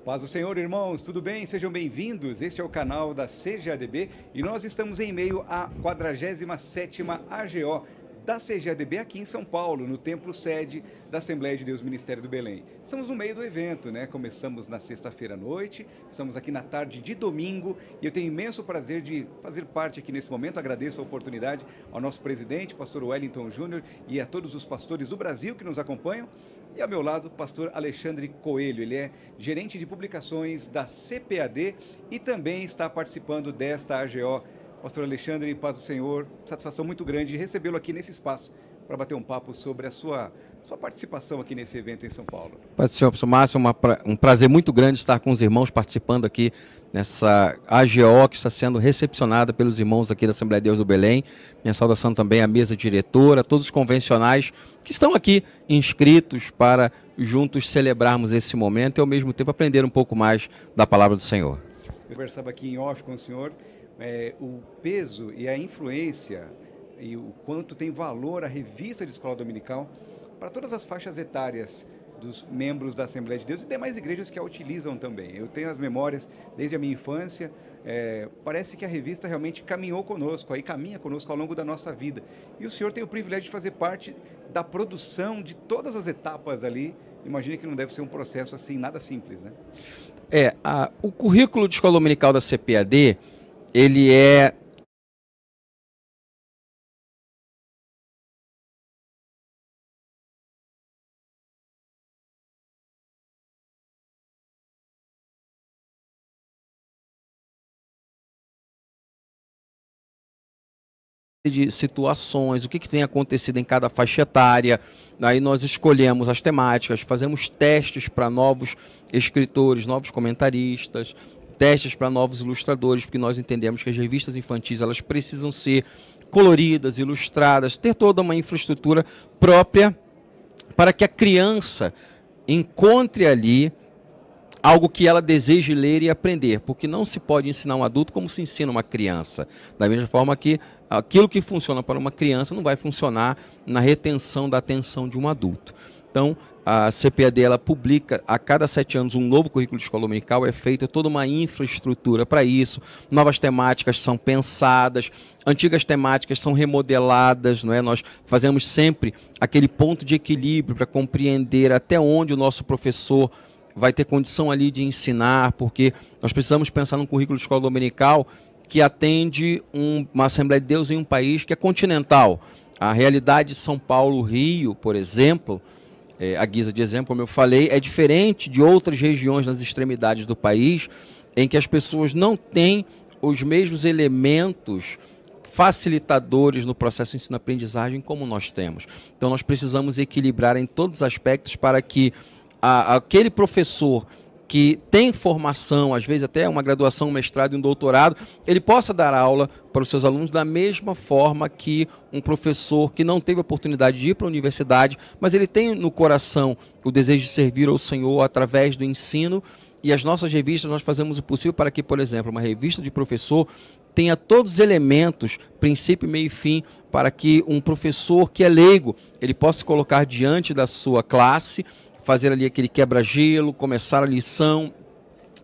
Paz do Senhor, irmãos, tudo bem? Sejam bem-vindos. Este é o canal da CGADB e nós estamos em meio à 47ª AGO da CGADB aqui em São Paulo, no templo sede da Assembleia de Deus Ministério do Belém. Estamos no meio do evento, né? Começamos na sexta-feira à noite, estamos aqui na tarde de domingo e eu tenho imenso prazer de fazer parte aqui nesse momento. Agradeço a oportunidade ao nosso presidente, pastor Wellington Júnior, e a todos os pastores do Brasil que nos acompanham. E ao meu lado, pastor Alexandre Coelho, ele é gerente de publicações da CPAD e também está participando desta AGO. Pastor Alexandre, paz do Senhor, satisfação muito grande de recebê-lo aqui nesse espaço para bater um papo sobre a sua participação aqui nesse evento em São Paulo. Paz do Senhor, professor Márcio, um prazer muito grande estar com os irmãos participando aqui nessa AGO que está sendo recepcionada pelos irmãos aqui da Assembleia de Deus do Belém. Minha saudação também à mesa diretora, a todos os convencionais que estão aqui inscritos para juntos celebrarmos esse momento e ao mesmo tempo aprender um pouco mais da palavra do Senhor. Eu conversava aqui em off com o senhor, o peso e a influência e o quanto tem valor a revista de escola dominical para todas as faixas etárias dos membros da Assembleia de Deus e demais igrejas que a utilizam também. Eu tenho as memórias desde a minha infância, parece que a revista realmente caminhou conosco, aí caminha conosco ao longo da nossa vida. E o senhor tem o privilégio de fazer parte da produção de todas as etapas ali. Imagina que não deve ser um processo assim, nada simples, né? O currículo de escola dominical da CPAD, ele é de situações, o que tem acontecido em cada faixa etária. Aí nós escolhemos as temáticas, fazemos testes para novos escritores, novos comentaristas, testes para novos ilustradores, porque nós entendemos que as revistas infantis elas precisam ser coloridas, ilustradas, ter toda uma infraestrutura própria para que a criança encontre ali algo que ela deseje ler e aprender, porque não se pode ensinar um adulto como se ensina uma criança. Da mesma forma que aquilo que funciona para uma criança não vai funcionar na retenção da atenção de um adulto. Então, a CPAD ela publica a cada 7 anos um novo currículo de escola dominical, é feita toda uma infraestrutura para isso, novas temáticas são pensadas, antigas temáticas são remodeladas, não é? Nós fazemos sempre aquele ponto de equilíbrio para compreender até onde o nosso professor vai ter condição ali de ensinar, porque nós precisamos pensar num currículo de escola dominical que atende uma Assembleia de Deus em um país que é continental. A realidade de São Paulo, Rio, por exemplo, a guisa de exemplo, como eu falei, é diferente de outras regiões nas extremidades do país, em que as pessoas não têm os mesmos elementos facilitadores no processo de ensino-aprendizagem como nós temos. Então nós precisamos equilibrar em todos os aspectos para que aquele professor que tem formação, às vezes até uma graduação, um mestrado e um doutorado, ele possa dar aula para os seus alunos da mesma forma que um professor que não teve a oportunidade de ir para a universidade, mas ele tem no coração o desejo de servir ao Senhor através do ensino. E as nossas revistas, nós fazemos o possível para que, por exemplo, uma revista de professor tenha todos os elementos, princípio, meio e fim, para que um professor que é leigo, ele possa se colocar diante da sua classe, fazer ali aquele quebra-gelo, começar a lição,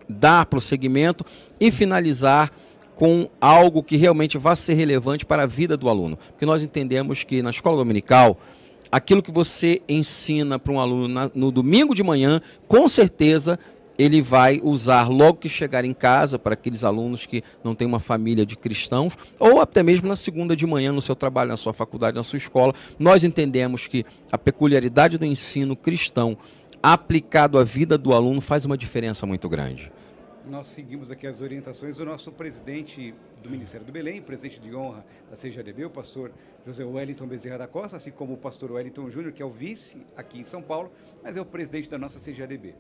dar prosseguimento e finalizar com algo que realmente vá ser relevante para a vida do aluno. Porque nós entendemos que na escola dominical, aquilo que você ensina para um aluno no domingo de manhã, com certeza ele vai usar logo que chegar em casa, para aqueles alunos que não têm uma família de cristãos, ou até mesmo na segunda de manhã, no seu trabalho, na sua faculdade, na sua escola. Nós entendemos que a peculiaridade do ensino cristão aplicado à vida do aluno faz uma diferença muito grande. Nós seguimos aqui as orientações do nosso presidente do Ministério do Belém, presidente de honra da CGADB, o pastor José Wellington Bezerra da Costa, assim como o pastor Wellington Júnior, que é o vice aqui em São Paulo, mas é o presidente da nossa CGADB.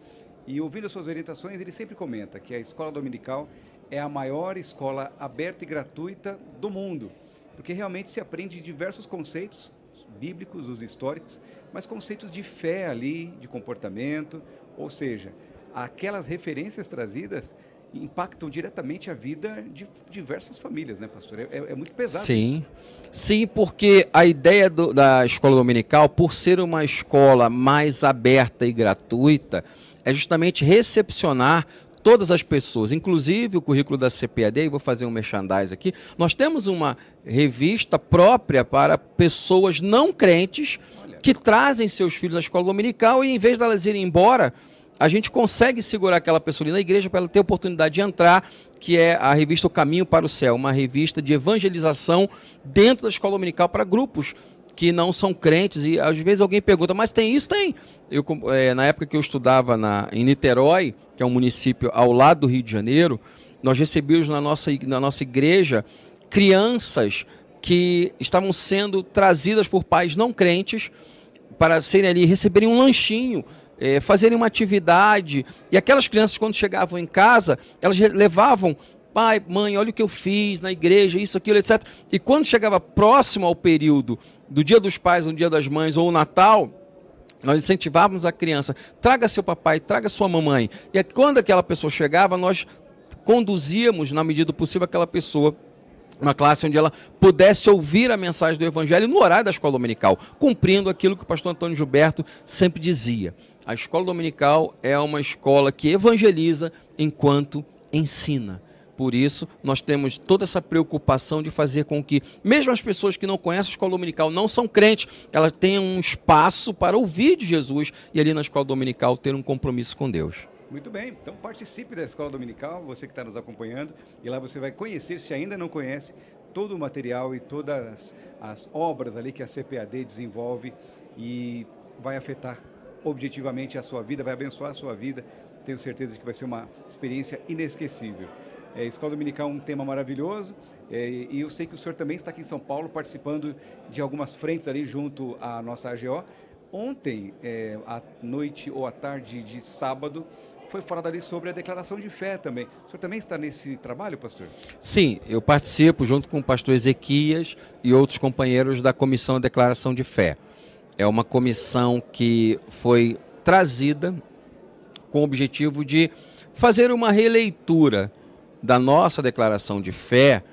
E ouvindo as suas orientações, ele sempre comenta que a escola dominical é a maior escola aberta e gratuita do mundo, porque realmente se aprende diversos conceitos bíblicos, os históricos, mas conceitos de fé ali, de comportamento, ou seja, aquelas referências trazidas impactam diretamente a vida de diversas famílias, né, pastor? É muito pesado. Sim, isso. Sim, porque a ideia da escola dominical, por ser uma escola mais aberta e gratuita, é justamente recepcionar todas as pessoas, inclusive o currículo da CPAD, vou fazer um merchandise aqui, nós temos uma revista própria para pessoas não crentes que trazem seus filhos à escola dominical e em vez delas irem embora, a gente consegue segurar aquela pessoa ali na igreja para ela ter a oportunidade de entrar, que é a revista O Caminho para o Céu, uma revista de evangelização dentro da escola dominical para grupos que não são crentes. E às vezes alguém pergunta, mas tem isso? Tem. Na época que eu estudava em Niterói, que é um município ao lado do Rio de Janeiro, nós recebíamos na nossa igreja crianças que estavam sendo trazidas por pais não crentes para serem ali, receberem um lanchinho, fazerem uma atividade. E aquelas crianças, quando chegavam em casa, elas levavam, pai, mãe, olha o que eu fiz na igreja, isso, aquilo, etc. E quando chegava próximo ao período do Dia dos Pais, no Dia das Mães ou o Natal, nós incentivávamos a criança, traga seu papai, traga sua mamãe. E quando aquela pessoa chegava, nós conduzíamos, na medida do possível, aquela pessoa uma classe onde ela pudesse ouvir a mensagem do Evangelho no horário da escola dominical, cumprindo aquilo que o pastor Antônio Gilberto sempre dizia. A escola dominical é uma escola que evangeliza enquanto ensina. Por isso, nós temos toda essa preocupação de fazer com que, mesmo as pessoas que não conhecem a escola dominical, não são crentes, elas tenham um espaço para ouvir de Jesus e ali na escola dominical ter um compromisso com Deus. Muito bem, então participe da Escola Dominical, você que está nos acompanhando, e lá você vai conhecer, se ainda não conhece, todo o material e todas as obras ali que a CPAD desenvolve e vai afetar objetivamente a sua vida, vai abençoar a sua vida. Tenho certeza de que vai ser uma experiência inesquecível. Escola Dominical é um tema maravilhoso e eu sei que o senhor também está aqui em São Paulo participando de algumas frentes ali junto à nossa AGO. Ontem, à noite ou à tarde de sábado, foi falado ali sobre a declaração de fé também. O senhor também está nesse trabalho, pastor? Sim, eu participo junto com o pastor Ezequias e outros companheiros da Comissão de Declaração de Fé. É uma comissão que foi trazida com o objetivo de fazer uma releitura da nossa declaração de fé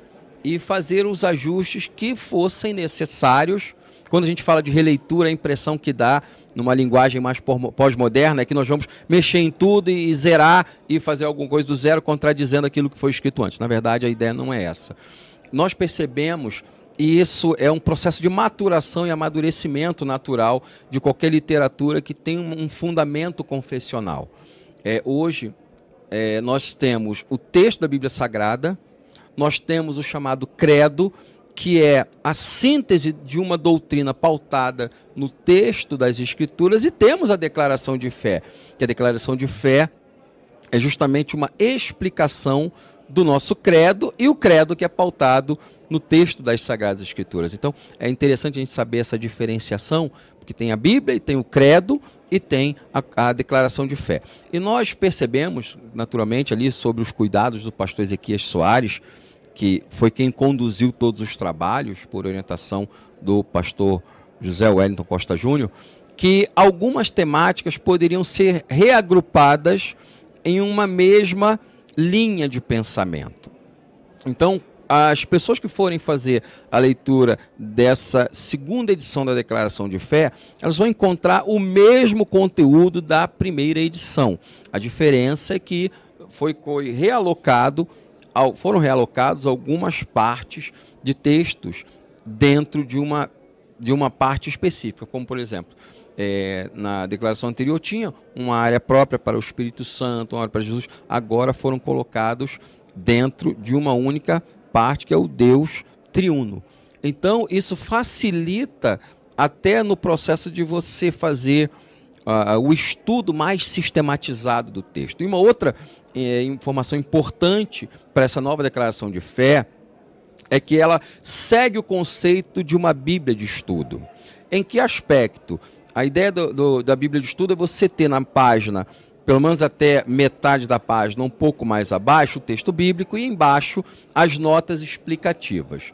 e fazer os ajustes que fossem necessários. Quando a gente fala de releitura, a impressão que dá, numa linguagem mais pós-moderna, é que nós vamos mexer em tudo e zerar e fazer alguma coisa do zero, contradizendo aquilo que foi escrito antes. Na verdade, a ideia não é essa. Nós percebemos, e isso é um processo de maturação e amadurecimento natural de qualquer literatura que tem um fundamento confessional. Hoje, nós temos o texto da Bíblia Sagrada, nós temos o chamado credo, que é a síntese de uma doutrina pautada no texto das Escrituras, e temos a declaração de fé, que a declaração de fé é justamente uma explicação do nosso credo, e o credo que é pautado no texto das Sagradas Escrituras. Então, é interessante a gente saber essa diferenciação, porque tem a Bíblia e tem o credo, e tem a declaração de fé. E nós percebemos, naturalmente, ali sobre os cuidados do pastor Ezequias Soares, que foi quem conduziu todos os trabalhos, por orientação do pastor José Wellington Costa Júnior, que algumas temáticas poderiam ser reagrupadas em uma mesma linha de pensamento. Então, as pessoas que forem fazer a leitura dessa segunda edição da Declaração de Fé, elas vão encontrar o mesmo conteúdo da primeira edição. A diferença é que foram realocados algumas partes de textos dentro de uma parte específica, como por exemplo, na declaração anterior tinha uma área própria para o Espírito Santo, uma área para Jesus, agora foram colocados dentro de uma única parte, que é o Deus triuno. Então, isso facilita até no processo de você fazer o estudo mais sistematizado do texto. E uma outra informação importante para essa nova declaração de fé é que ela segue o conceito de uma Bíblia de estudo. Em que aspecto? A ideia da Bíblia de estudo é você ter na página, pelo menos até metade da página, um pouco mais abaixo, o texto bíblico, e embaixo as notas explicativas.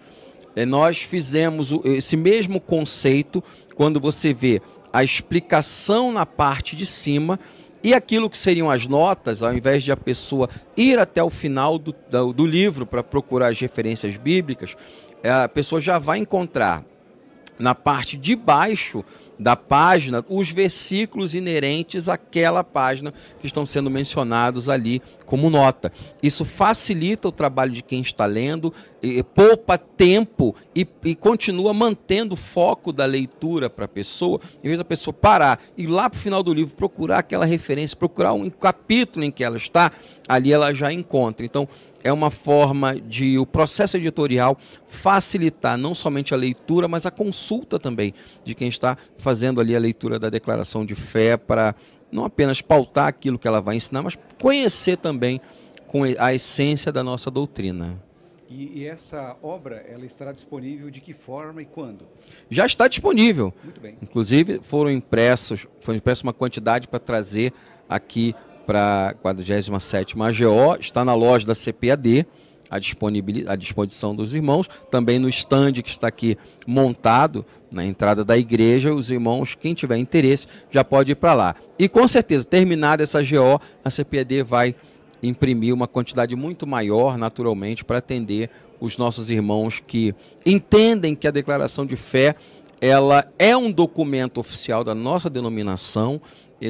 Nós fizemos esse mesmo conceito quando você vê a explicação na parte de cima e aquilo que seriam as notas, ao invés de a pessoa ir até o final do livro para procurar as referências bíblicas, a pessoa já vai encontrar na parte de baixo da página os versículos inerentes àquela página que estão sendo mencionados ali como nota. Isso facilita o trabalho de quem está lendo, poupa tempo e continua mantendo o foco da leitura para a pessoa. Em vez da pessoa parar e ir lá para o final do livro procurar aquela referência, procurar um capítulo em que ela está, ali ela já encontra. Então, é uma forma de o processo editorial facilitar não somente a leitura, mas a consulta também de quem está fazendo ali a leitura da declaração de fé, para não apenas pautar aquilo que ela vai ensinar, mas conhecer também com a essência da nossa doutrina. E essa obra, ela estará disponível de que forma e quando? Já está disponível. Muito bem. Inclusive, foi impressa uma quantidade para trazer aqui para a 47ª AGO, está na loja da CPAD, à disposição dos irmãos, também no stand que está aqui montado na entrada da igreja. Os irmãos, quem tiver interesse, já pode ir para lá. E com certeza, terminada essa AGO, a CPAD vai imprimir uma quantidade muito maior, naturalmente, para atender os nossos irmãos que entendem que a declaração de fé ela é um documento oficial da nossa denominação,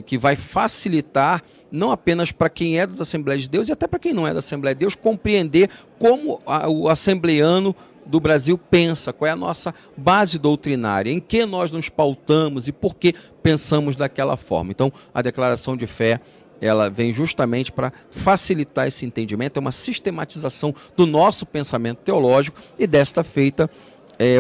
que vai facilitar não apenas para quem é das Assembleias de Deus e até para quem não é da Assembleia de Deus, compreender como o assembleiano do Brasil pensa, qual é a nossa base doutrinária, em que nós nos pautamos e por que pensamos daquela forma. Então, a declaração de fé, ela vem justamente para facilitar esse entendimento, é uma sistematização do nosso pensamento teológico e desta feita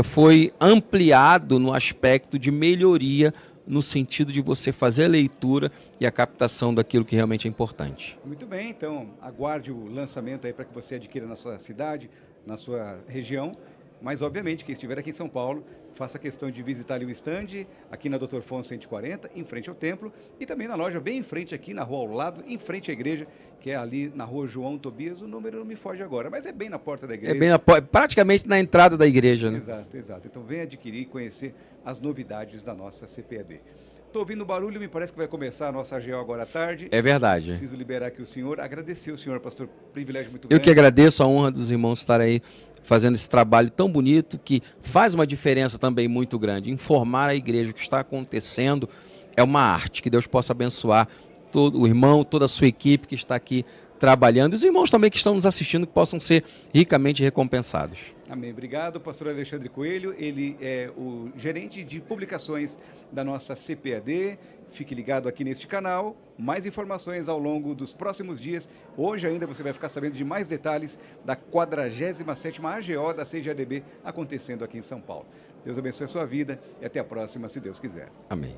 foi ampliado no aspecto de melhoria, no sentido de você fazer a leitura e a captação daquilo que realmente é importante. Muito bem, então aguarde o lançamento aí para que você adquira na sua cidade, na sua região, mas obviamente quem estiver aqui em São Paulo, faça questão de visitar ali o stand, aqui na Dr. Afonso 140, em frente ao templo, e também na loja bem em frente aqui, na rua ao lado, em frente à igreja, que é ali na rua João Tobias, o número não me foge agora, mas é bem na porta da igreja. É bem praticamente na entrada da igreja, né? Exato, exato. Então venha adquirir e conhecer as novidades da nossa CPAD. Estou ouvindo barulho, me parece que vai começar a nossa AGO agora à tarde. É verdade. Preciso liberar aqui o senhor, agradecer o senhor, pastor, privilégio muito Eu grande. que agradeço a honra dos irmãos estar aí fazendo esse trabalho tão bonito, que faz uma diferença também muito grande. Informar a igreja o que está acontecendo é uma arte, que Deus possa abençoar todo o irmão, toda a sua equipe que está aqui trabalhando, e os irmãos também que estão nos assistindo, que possam ser ricamente recompensados. Amém. Obrigado, pastor Alexandre Coelho. Ele é o gerente de publicações da nossa CPAD. Fique ligado aqui neste canal. Mais informações ao longo dos próximos dias. Hoje ainda você vai ficar sabendo de mais detalhes da 47ª AGO da CGADB acontecendo aqui em São Paulo. Deus abençoe a sua vida e até a próxima, se Deus quiser. Amém.